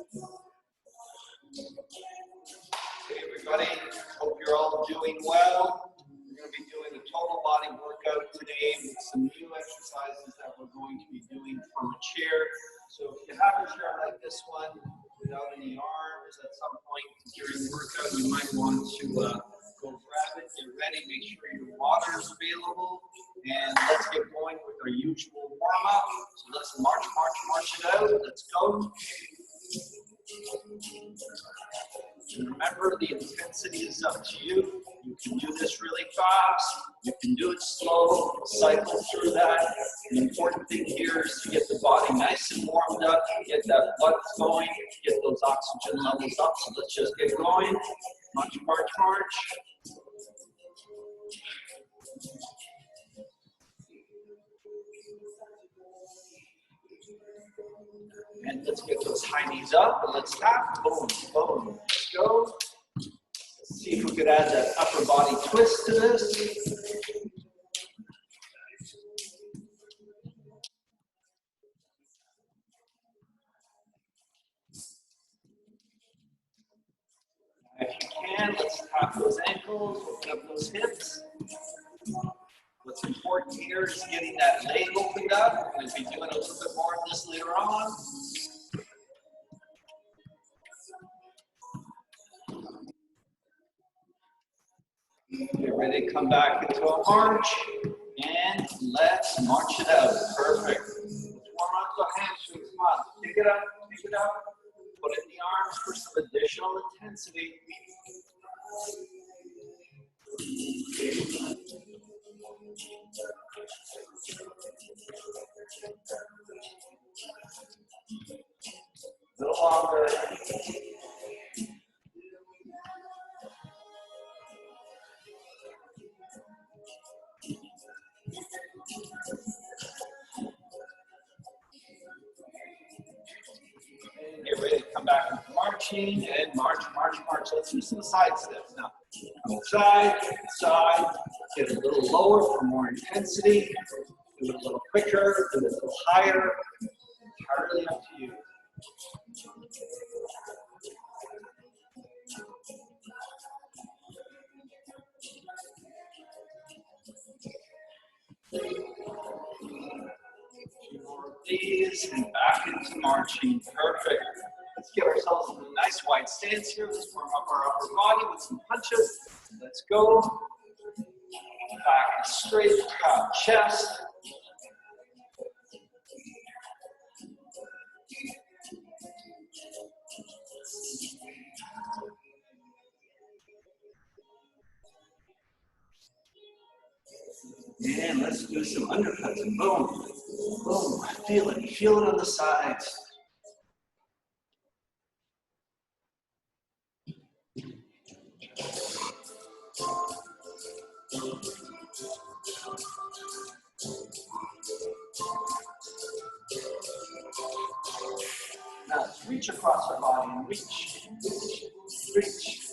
Hey everybody, hope you're all doing well. We're going to be doing a total body workout today with some new exercises that we're going to be doing from a chair. So if you have a chair like this one without any arms, at some point during the workout you might want to go grab it, get ready, make sure your water is available, and let's get going with our usual warm-up. So let's march it out. Let's go. And remember, the intensity is up to you. You can do this really fast. You can do it slow. Cycle through that. The important thing here is to get the body nice and warmed up, get that blood flowing, get those oxygen levels up. So let's just get going. March, march, march. And let's get those high knees up and let's tap. Boom, boom. Let's go. Let's see if we could add that upper body twist to this. If you can, let's tap those ankles, open up those hips. What's important here is getting that leg opened up. We're going to be doing a little bit more of this later on. Get ready to come back into a march. And let's march it out. Perfect. Let's warm up the hamstrings. Come on. Pick it up. Pick it up. Put it in the arms for some additional intensity. A little longer. Get ready to come back into marching and march, march, march. Let's do some side steps now. Side, side, get a little lower for more intensity. Do it a little quicker, do it a little higher. Entirely up to you. These and back into marching. Perfect. Let's get ourselves in a nice wide stance here. Let's warm up our upper body with some punches. Let's go. Back and straight, proud chest. And let's do some undercuts. Boom, boom. Feel it on the sides. Now let's reach across our body and reach, reach, reach.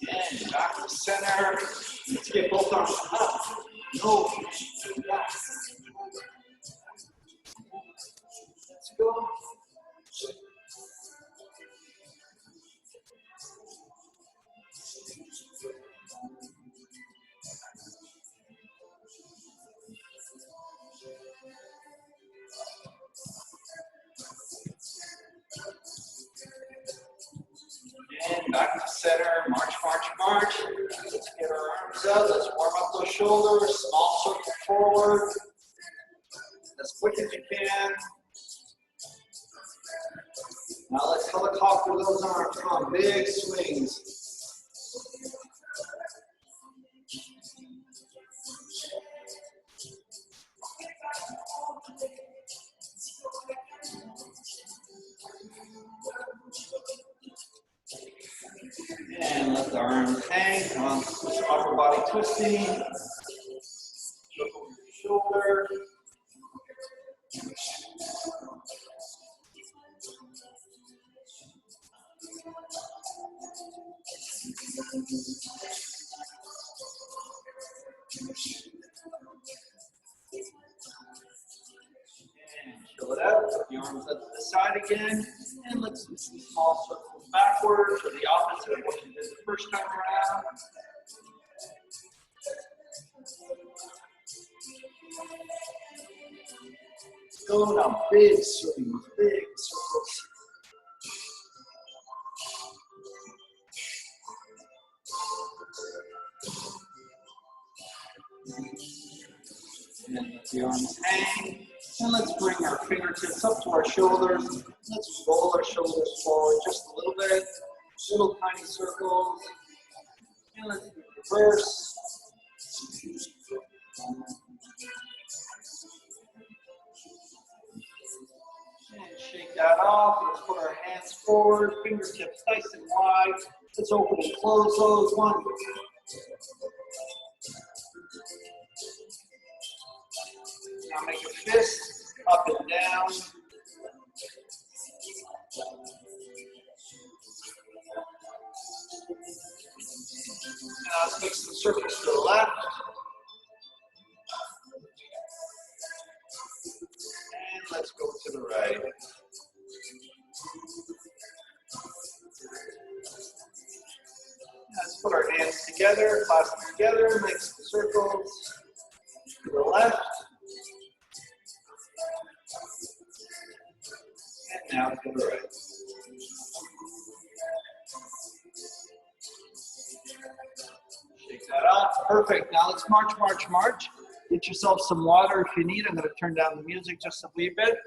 And back to center. Let's get both arms up. No, back. Let's go. And back to center, march, march, march. Let's get our arms up, let's warm up those shoulders, small circle forward. As quick as you can. Now let's helicopter those arms, come on, big swings. And let the arms hang. Come on, some upper body twisting. Look over your shoulder. Chill it out, put the arms up to the side again, and let's do some small circles backwards, or the opposite of what you did the first time around. Go now, big swings, big circles. And let the arms hang. And let's bring our fingertips up to our shoulders. Let's roll our shoulders forward just a little bit. Little tiny circles. And let's do reverse. And shake that off. Let's put our hands forward, fingertips nice and wide. Let's open and close those. 1. Now make a fist up and down. Now let's make some circles to the left. And let's go to the right. Let's put our hands together, clasp together, make some circles to the left. And now to the right. Shake that off. Perfect. Now let's march, march, march. Get yourself some water if you need. I'm going to turn down the music just a wee bit.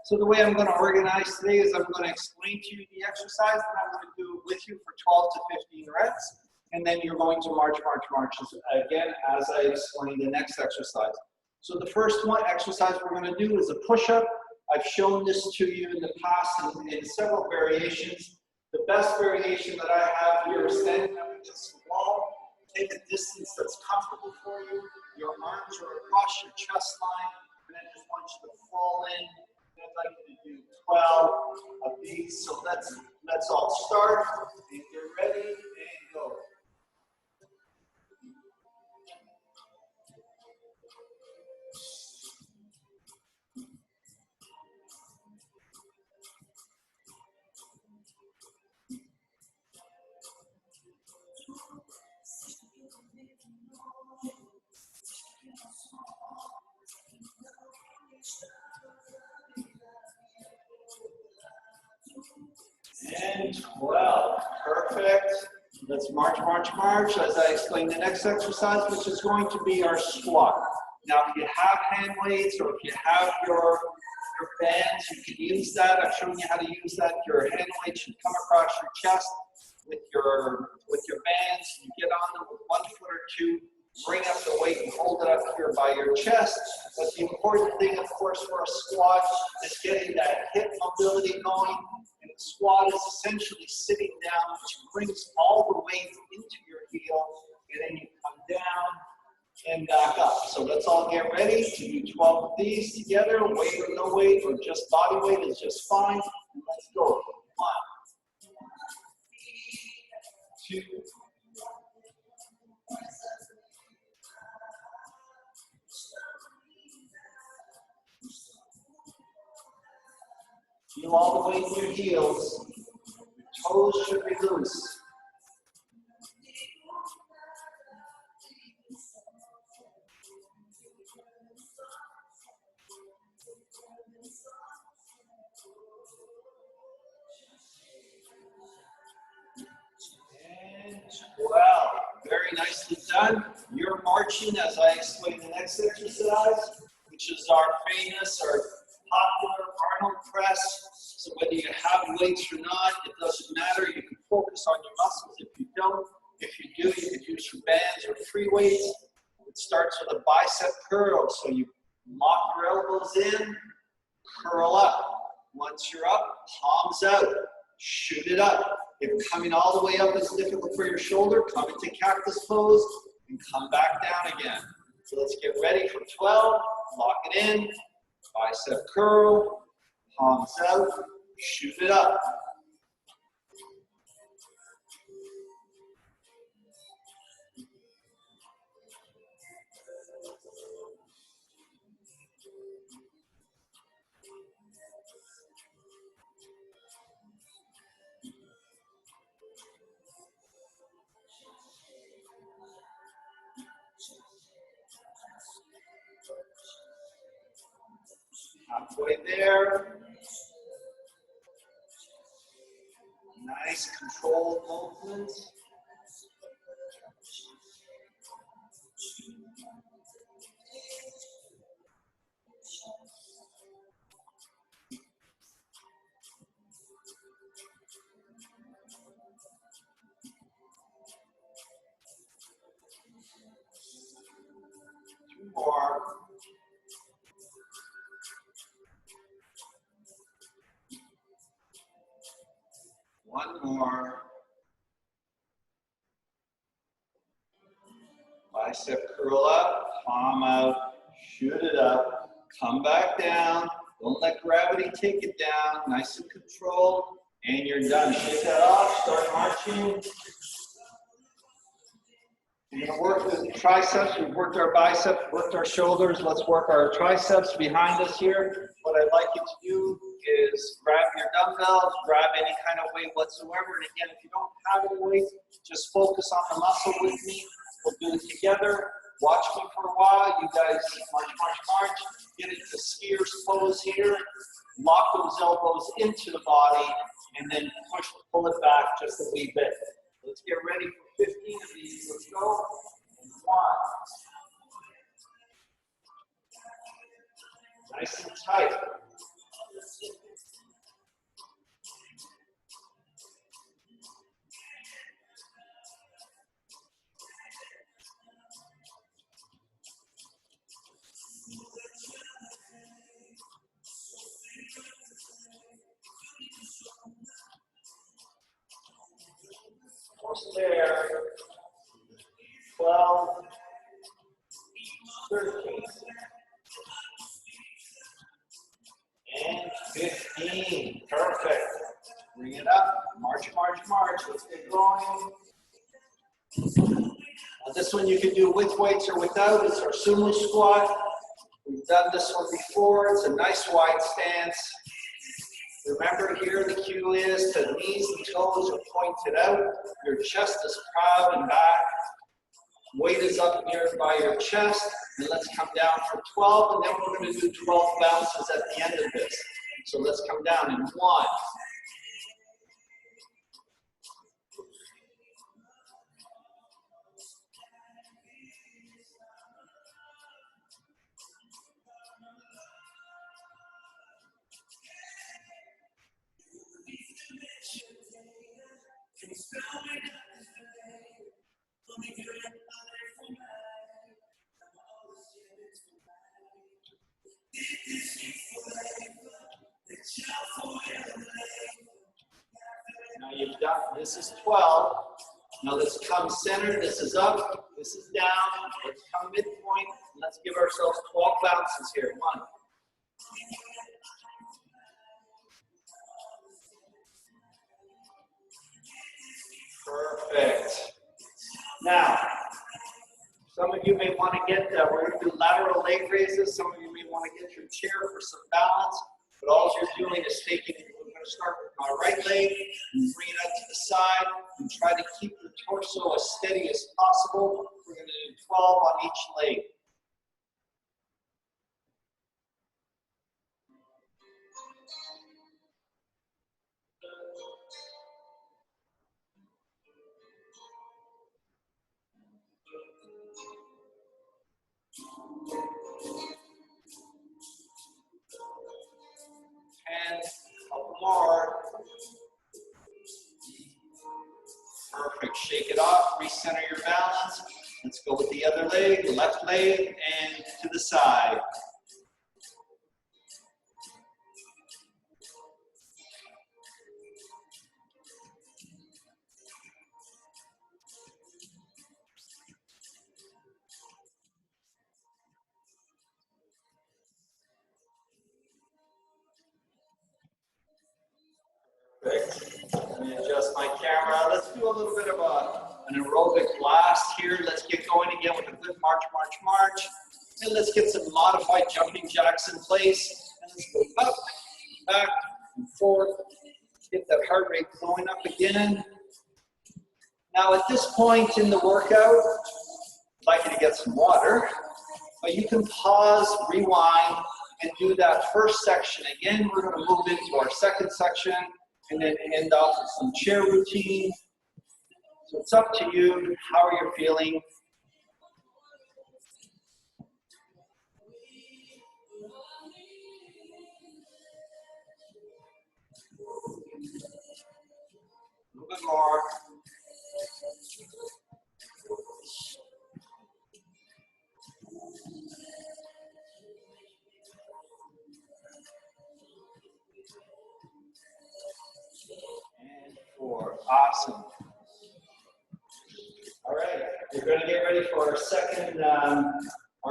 So the way I'm going to organize today is I'm going to explain to you the exercise, and I'm going to do it with you for 12 to 15 reps. And then you're going to march, march, march again as I explain the next exercise. So the first one exercise we're going to do is a push-up. I've shown this to you in the past in several variations. The best variation that I have here is standing up against the wall. Take a distance that's comfortable for you. Your arms are across your chest line, and I just want you to fall in. I'd like you to do 12 of these. So let's all start. And get ready and go. And 12. Perfect. Let's march, march, march as I explain the next exercise, which is going to be our squat. Now, if you have hand weights or if you have your bands, you can use that. I've shown you how to use that. Your hand weight should come across your chest with your bands. You get on them with 1 foot or 2. Bring up the weight and hold it up here by your chest. But the important thing, of course, for a squat is getting that hip mobility going. And the squat is essentially sitting down, which brings all the weight into your heel. And then you come down and back up. So let's all get ready to do 12 of these together. Weight or no weight, or just body weight is just fine. And let's go. 1, 2, feel all the weight in your heels. Your toes should be loose. And 12. Very nicely done. You're marching as I explain the next exercise, which is our famous or popular Arnold press. So whether you have weights or not, it doesn't matter. You can focus on your muscles if you don't. If you do, you can use your bands or free weights. It starts with a bicep curl. So you lock your elbows in, curl up. Once you're up, palms out. Shoot it up. If coming all the way up is difficult for your shoulder, come into cactus pose and come back down again. So let's get ready for 12. Lock it in. Bicep curl. Palms out. Shoot it up. halfway there. Nice controlled movements. Two more. One more. Bicep curl up, palm out, shoot it up, come back down. Don't let gravity take it down. Nice and controlled. And you're done. Shake that off, start marching. We're going to work the triceps. We've worked our biceps, worked our shoulders. Let's work our triceps behind us here. What I'd like you to do is grab your dumbbells, grab any kind of weight whatsoever. And again, if you don't have any weight, just focus on the muscle with me. We'll do it together. Watch me for a while. You guys march, march, march. Get into skier's pose here. Lock those elbows into the body and then push, pull it back just a wee bit. Let's get ready for 15 of these. Let's go. 1. Nice and tight. Almost there. 12, 13, and 15. Perfect. Bring it up. March, march, march. Let's get going. Now this one you can do with weights or without. It's our sumo squat. We've done this one before. It's a nice wide stance. Remember here, the cue is the knees and toes are pointed out. Your chest is proud and back. Weight is up near by your chest. And let's come down for 12, and then we're going to do 12 bounces at the end of this. So let's come down in 1. Now you've done, this is 12. Now let's come center, this is up, this is down. Let's come midpoint, and let's give ourselves 12 bounces here. 1. Perfect. Now, some of you may want to get, we're going to do lateral leg raises. Some of you may want to get your chair for some balance. But all you're doing is taking, we're going to start with my right leg and bring it out to the side and try to keep the torso as steady as possible. We're going to do 12 on each leg. And a couple more. Perfect. Shake it off. Recenter your balance. Let's go with the other leg, left leg, and to the side. Perfect. Let me adjust my camera. Let's do a little bit of an aerobic blast here. Let's get going again with a good march, march, march. And let's get some modified jumping jacks in place. And let's go up, back, and forth. Get that heart rate going up again. Now at this point in the workout, I'd like you to get some water. But you can pause, rewind, and do that first section again. We're going to move into our second section and then end off with some chair routine. So it's up to you how you're feeling. A little bit more. And 4. Awesome. All right, we're going to get ready for our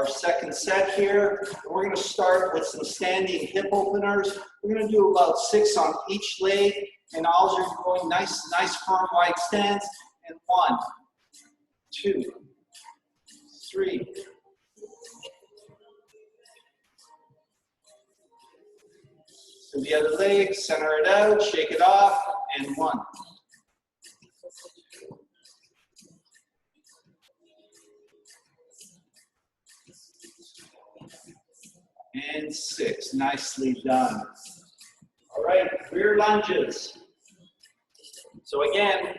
second set here. We're going to start with some standing hip openers. We're going to do about 6 on each leg, and all you're going nice firm wide stance. And 1, 2, 3. So the other leg, center it out, shake it off, and 1. And 6. Nicely done. All right, rear lunges. So again,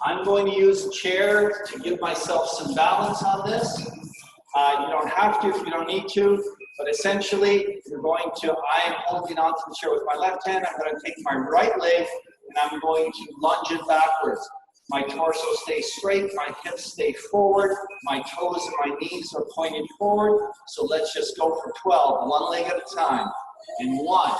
I'm going to use a chair to give myself some balance on this. You don't have to if you don't need to, but essentially, you're going to, I am holding onto the chair with my left hand. I'm going to take my right leg, and I'm going to lunge it backwards. My torso stays straight, my hips stay forward, my toes and my knees are pointed forward. So let's just go for 12, one leg at a time. And 1.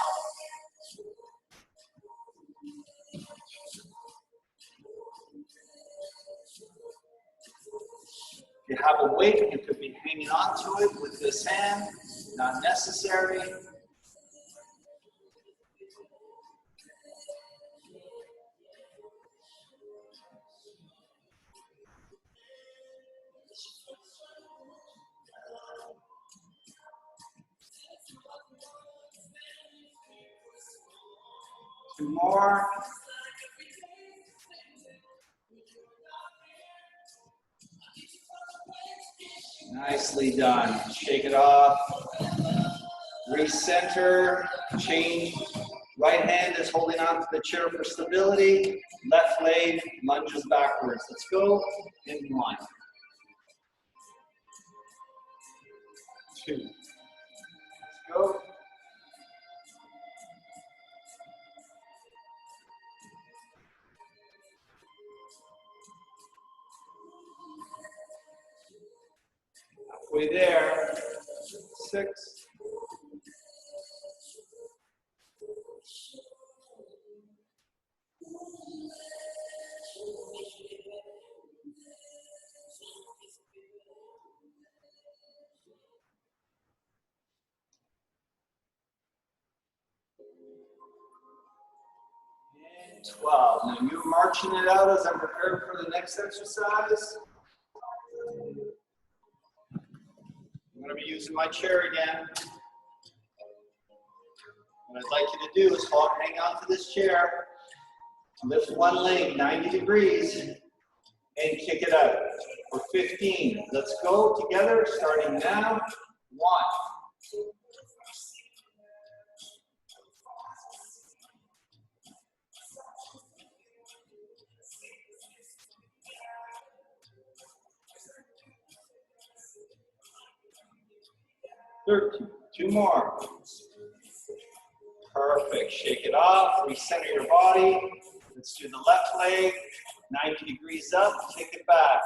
If you have a weight, you could be hanging on to it with this hand, not necessary. 2 more. Nicely done. Shake it off. Recenter. Change. Right hand is holding on to the chair for stability. Left leg lunges backwards. Let's go. In 1. 2. Let's go. Halfway there. 6. And 12. Now you're marching it out as I'm preparing for the next exercise. I'm going to be using my chair again. What I'd like you to do is hang on to this chair, lift one leg 90 degrees, and kick it out for 15. Let's go together, starting now. 1. 13. 2 more. Perfect. Shake it off. Recenter your body. Let's do the left leg. 90 degrees up. Kick it back.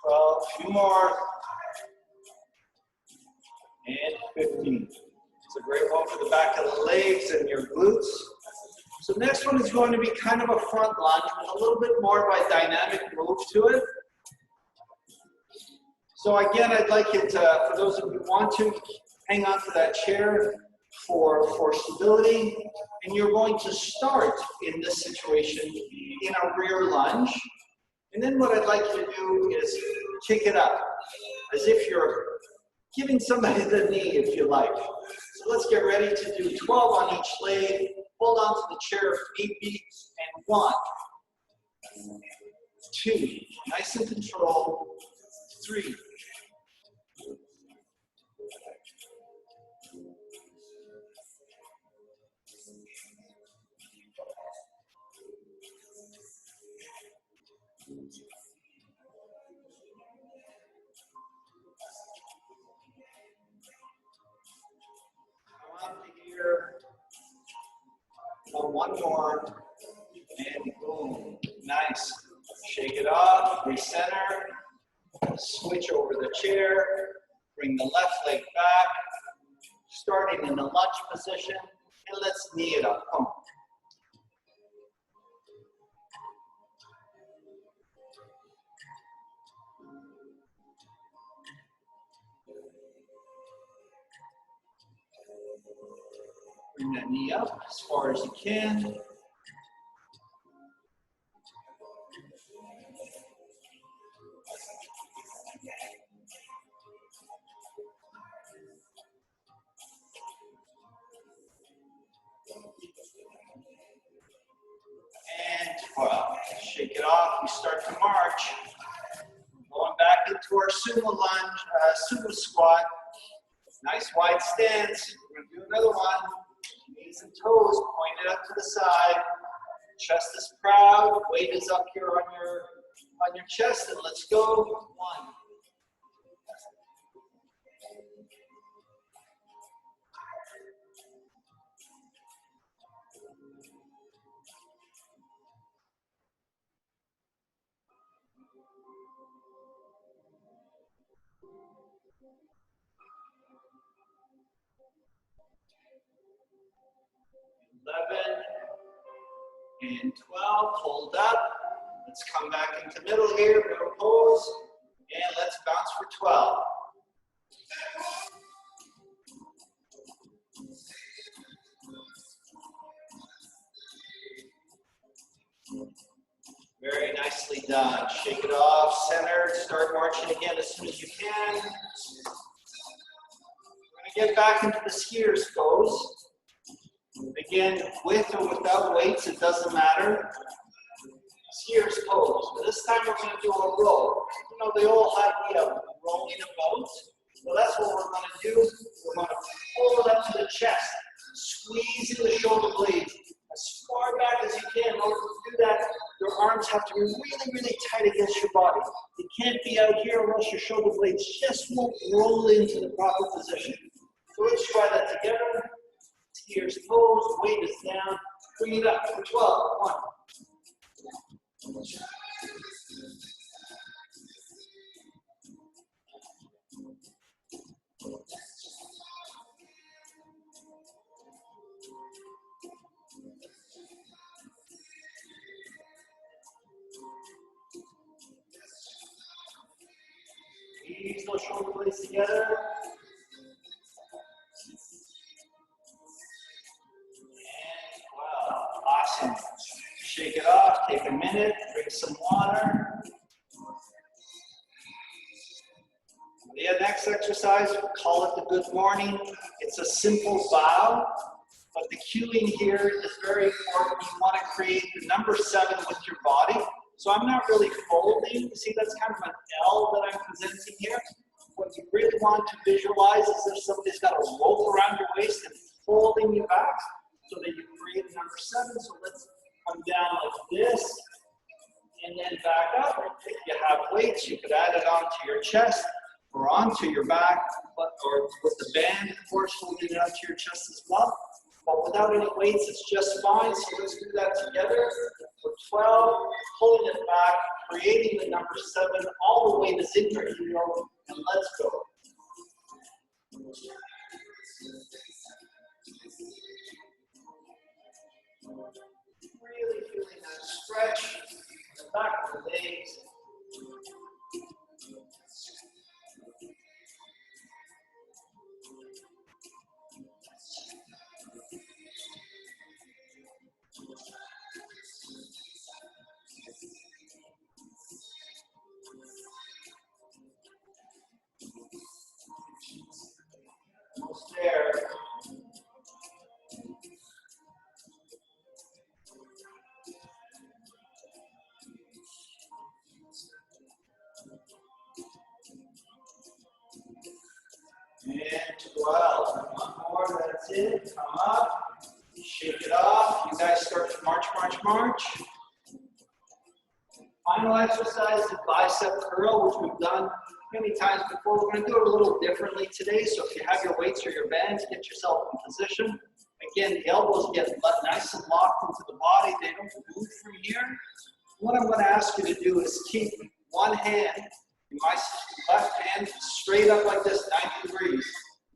A few more. And 15. It's a great one for the back of the legs and your glutes. So the next one is going to be kind of a front lunge with a little bit more of a dynamic move to it. So again, I'd like you to, for those of you who want to, hang on to that chair for stability. And you're going to start in this situation in a rear lunge. And then what I'd like you to do is kick it up as if you're giving somebody the knee, if you like. So let's get ready to do 12 on each leg. Hold on to the chair if need be. And 1, 2, nice and controlled. 3, 1 here. One more. And boom. Nice. Shake it off. Recenter. Switch over the chair. Bring the left leg back. Starting in the lunge position. And let's knee it up. Come on. Bring that knee up as far as you can. And 12. Shake it off. We start to march. Going back into our sumo lunge, sumo squat. Nice wide stance. We're going to do another one. Knees and toes pointed up to the side. Chest is proud. Weight is up here on your chest. And let's go. 1. 11 and 12, hold up. Let's come back into middle here, middle pose, and let's bounce for 12. Very nicely done. Shake it off, center, start marching again as soon as you can. We're going to get back into the skier's pose. Again, with or without weights, it doesn't matter. Skier's pose. But this time we're going to do a roll. You know the old idea of rolling a boat? Well, that's what we're going to do. We're going to pull it up to the chest, squeezing the shoulder blades as far back as you can. In order to do that, your arms have to be really, really tight against your body. You can't be out here or else your shoulder blades just won't roll into the proper position. So let's try that together. Skier's pose, weight is down. Bring it up for 12. 1. Ease those shoulder blades together. And wow, awesome. Shake it off, take a minute, drink some water. The next exercise, we'll call it the good morning. It's a simple bow, but the cueing here is very important. You want to create the number 7 with your body. So I'm not really folding. See, that's kind of an L that I'm presenting here. What you really want to visualize is if somebody's got a rope around your waist and folding you back so that you create a number 7. So let's come down like this and then back up. If you have weights, you could add it onto your chest or onto your back, or with the band, of course, holding it onto your chest as well. But without any weights, it's just fine. So let's do that together. For 12, pulling it back, creating the number 7, all the weight is in your heel, and let's go. Really feeling that stretch in the back of the legs. Almost there. And 12. One more, that's it. Come up. Shake it off. You guys start to march, march, march. Final exercise is bicep curl, which we've done many times before. We're going to do it a little differently today. So if you have your weights or your bands, get yourself in position. Again, the elbows get nice and locked into the body. They don't move from here. What I'm going to ask you to do is keep one hand, my left hand, straight up like this, 90 degrees.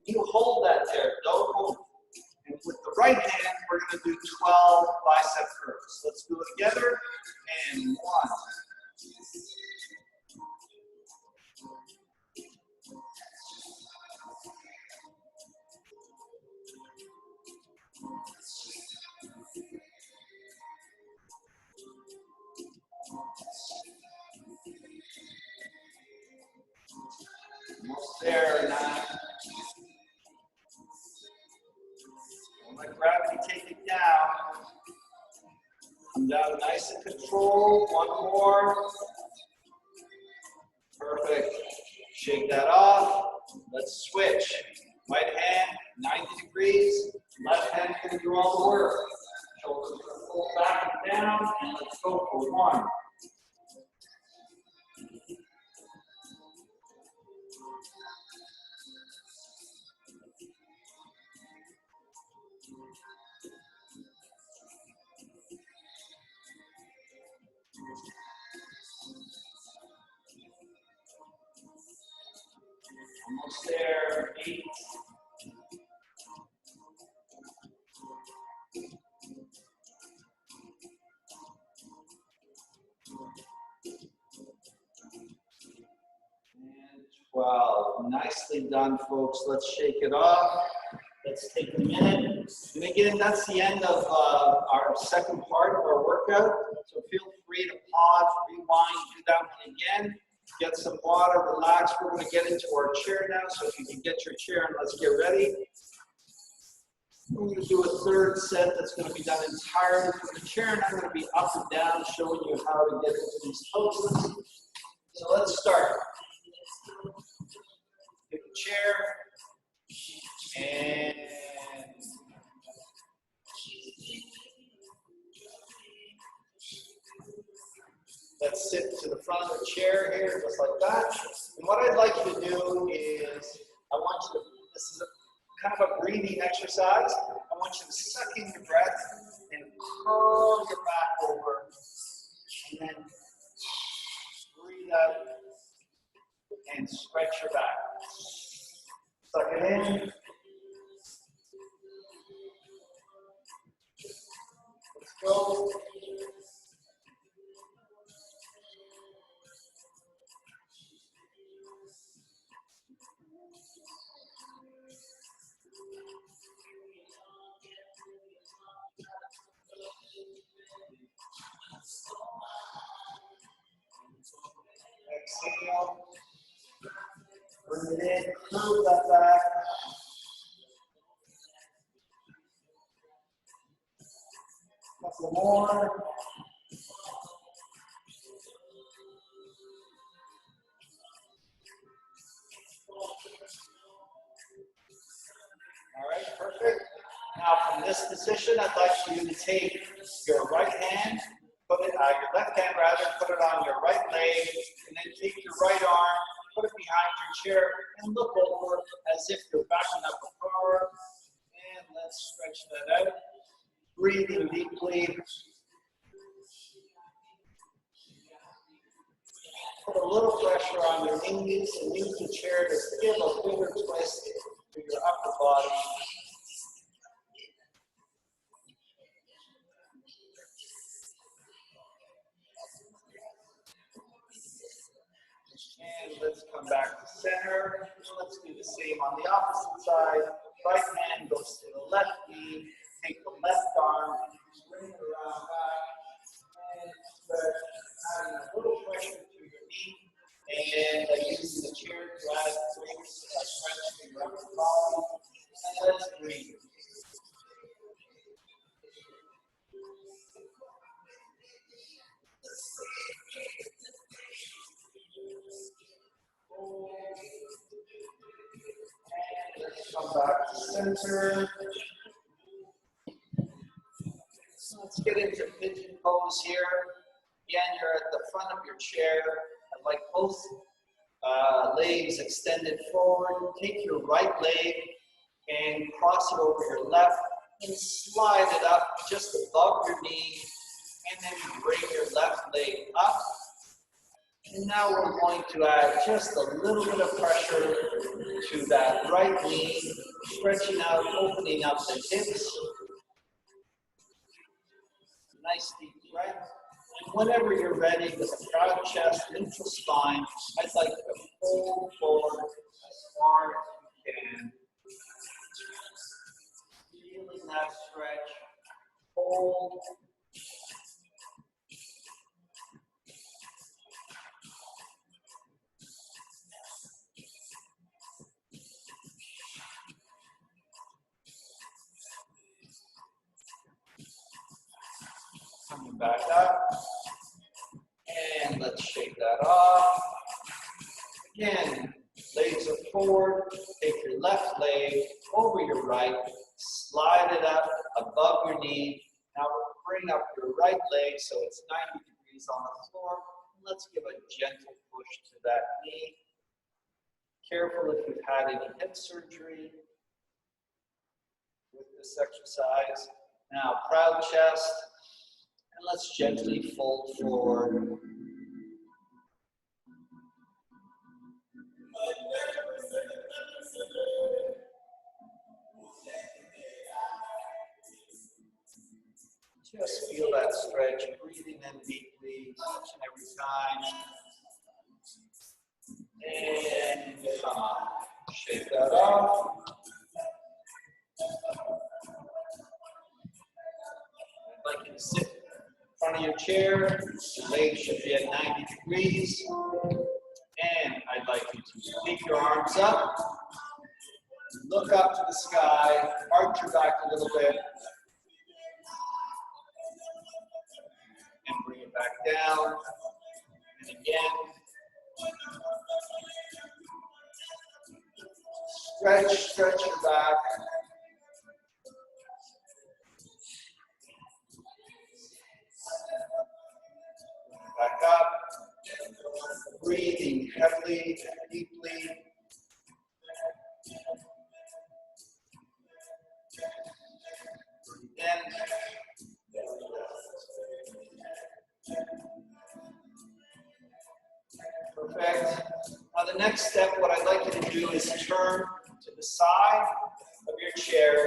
You hold that there. Don't move. And with the right hand, we're going to do 12 bicep curls. Let's do it together. And 1. Almost there, 9. Don't let gravity take it down. Come down nice and controlled. One more. Perfect. Shake that off. Let's switch. Right hand, 90 degrees. Left hand can do all the work. Shoulders are pulled back and down. And let's go for 1. Almost there. 8. And 12. Nicely done, folks. Let's shake it off. Let's take a minute. And again, that's the end of our second part of our workout. So feel free to pause, rewind, do that one again. Get some water, relax. We're going to get into our chair now. So if you can get your chair and let's get ready. We're going to do a third set that's going to be done entirely from the chair. And I'm going to be up and down showing you how to get into these poses. So let's start. Take a chair. And let's sit to the front of the chair here, just like that. And what I'd like you to do is, I want you to, this is a kind of a breathing exercise. I want you to suck in your breath and curl your back over. And then breathe out and stretch your back. Suck it in. Let's go. Exhale. Bring it in, curve that back. Couple more. All right, perfect. Now from this position, I'd like you to take your right hand, put it, your left hand rather, put it on your right leg, and then take your right arm, put it behind your chair, and look over as if you're backing up a car. And let's stretch that out. Breathing deeply. Put a little pressure on your knees and use the chair to give a bigger twist to your upper body. And let's come back to center. Let's do the same on the opposite side. Right hand goes to the left knee. Take the left arm, bring it around back, and stretch, adding a little pressure to your knee. And using the chair to add stretch to your upper body. And let's breathe. center. So let's get into pigeon pose here. Again, you're at the front of your chair. I'd like both legs extended forward. Take your right leg and cross it over your left and slide it up just above your knee. And then bring your left leg up. And now we're going to add just a little bit of pressure to that right knee, stretching out, opening up the hips. Nice deep breath. And whenever you're ready with a proud chest, neutral spine, I'd like to fold forward as far as you can. Feeling that stretch. Hold. Coming back up. And let's shake that off. Again, legs are forward. Take your left leg over your right. Slide it up above your knee. Now bring up your right leg so it's 90 degrees on the floor. Let's give a gentle push to that knee. Careful if you've had any hip surgery with this exercise. Now, proud chest. And let's gently fold forward. Just feel that stretch, breathing in deeply each and every time. And come on, shake that off. I'd like you to sit in front of your chair. Your legs should be at 90 degrees. And I'd like you to take your arms up. Look up to the sky. Arch your back a little bit. And bring it back down. And again. Stretch your back. Back up. Breathing heavily and deeply. Breathe in. Perfect. Now the next step, what I'd like you to do is turn to the side of your chair.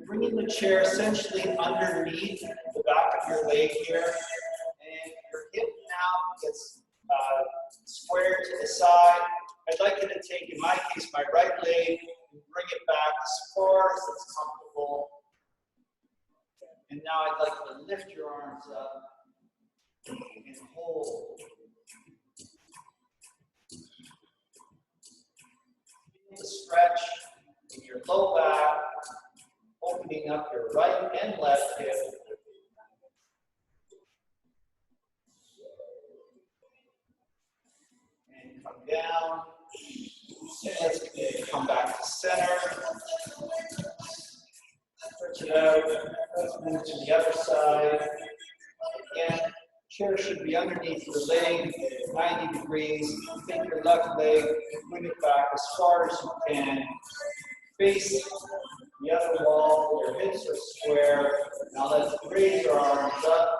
Bringing the chair essentially underneath the back of your leg here. And your hip now gets squared to the side. I'd like you to take, in my case, my right leg and bring it back as far as it's comfortable. And now I'd like you to lift your arms up and hold. Feel the stretch in your low back, opening up your right and left hip. And come down. And let's come back to center. Stretch it out. Let's move to the other side. Again, chair should be underneath your leg, 90 degrees. Take your left leg, bring it back as far as you can. Face the other wall, your hips are square. Now let's raise your arms up.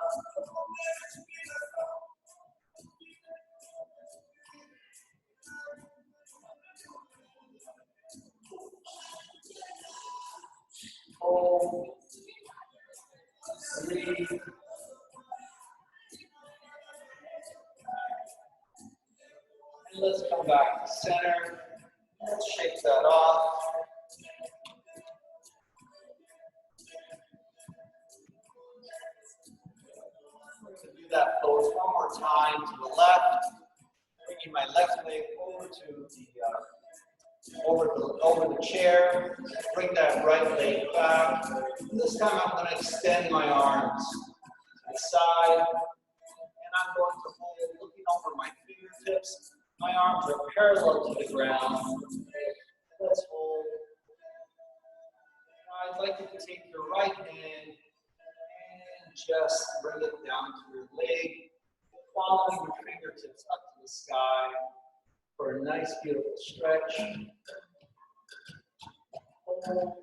Hold. Breathe. And let's come back to center. Let's shake that off. We're going to do that pose one more time to the left. Bringing my left leg over to over the chair. Bring that right leg back. And this time I'm going to extend my arms to the side. And I'm going to hold, looking over my fingertips. My arms are parallel to the ground. Let's hold. I'd like you to take your right hand and just bring it down to your leg, following your fingertips up to the sky for a nice, beautiful stretch. Hold.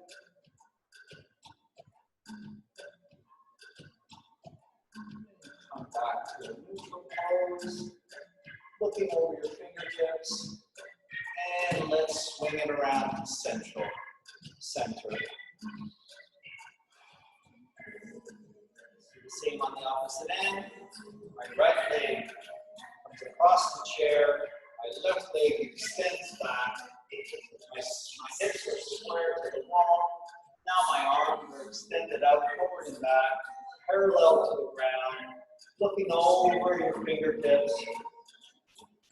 Come back to a neutral pose, looking over your fingertips, and let's swing it around to center. The same on the opposite end. My right leg comes across the chair, my left leg extends back, my hips are square to the wall. Now my arms are extended out forward and back, parallel to the ground, looking over your fingertips,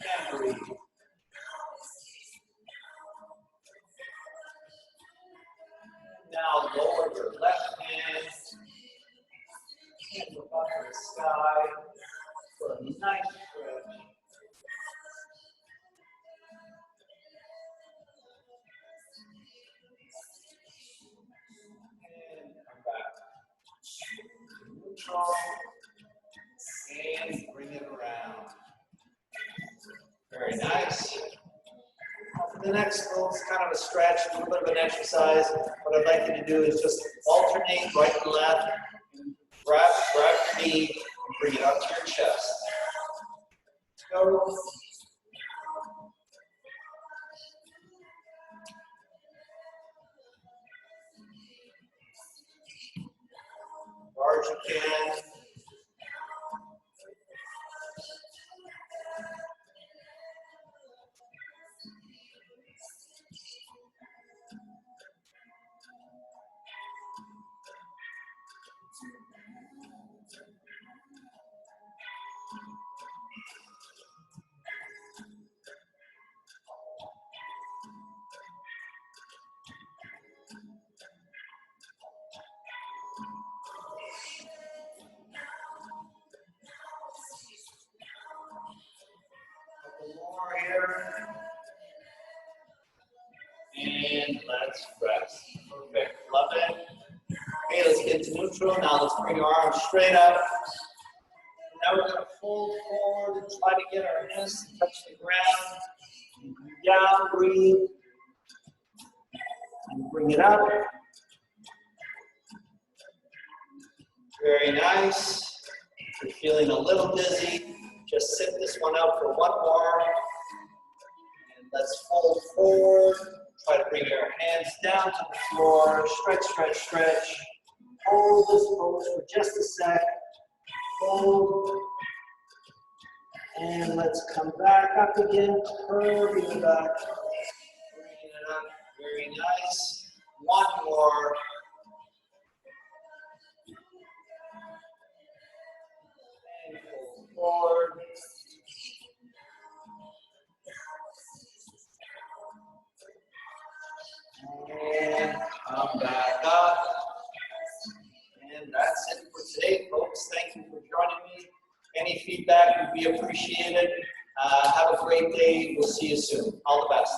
and breathe. Now lower your left hand and look up to the sky for a nice stretch. And come back to neutral and bring it around. Very nice. For the next little, it's kind of a stretch, a little bit of an exercise. What I'd like you to do is just alternate right and left. Grab your knee and bring it up to your chest. Go. As hard as you can. More here. And let's rest. Perfect. Love it. Okay, let's get to neutral. Now let's bring our arms straight up. Now we're going to fold forward and try to get our hands to touch the ground. Down, breathe. And bring it up. Very nice. If you're feeling a little dizzy, just sit this one out for one more. And let's fold forward. Try to bring your hands down to the floor. Stretch, stretch, stretch. Hold this pose for just a sec. Hold. And let's come back up again. Curving it back. Bringing it up. Very nice. One more. And fold forward. And come back up. And that's it for today, folks. Thank you for joining me. Any feedback would be appreciated. Have a great day. We'll see you soon. All the best.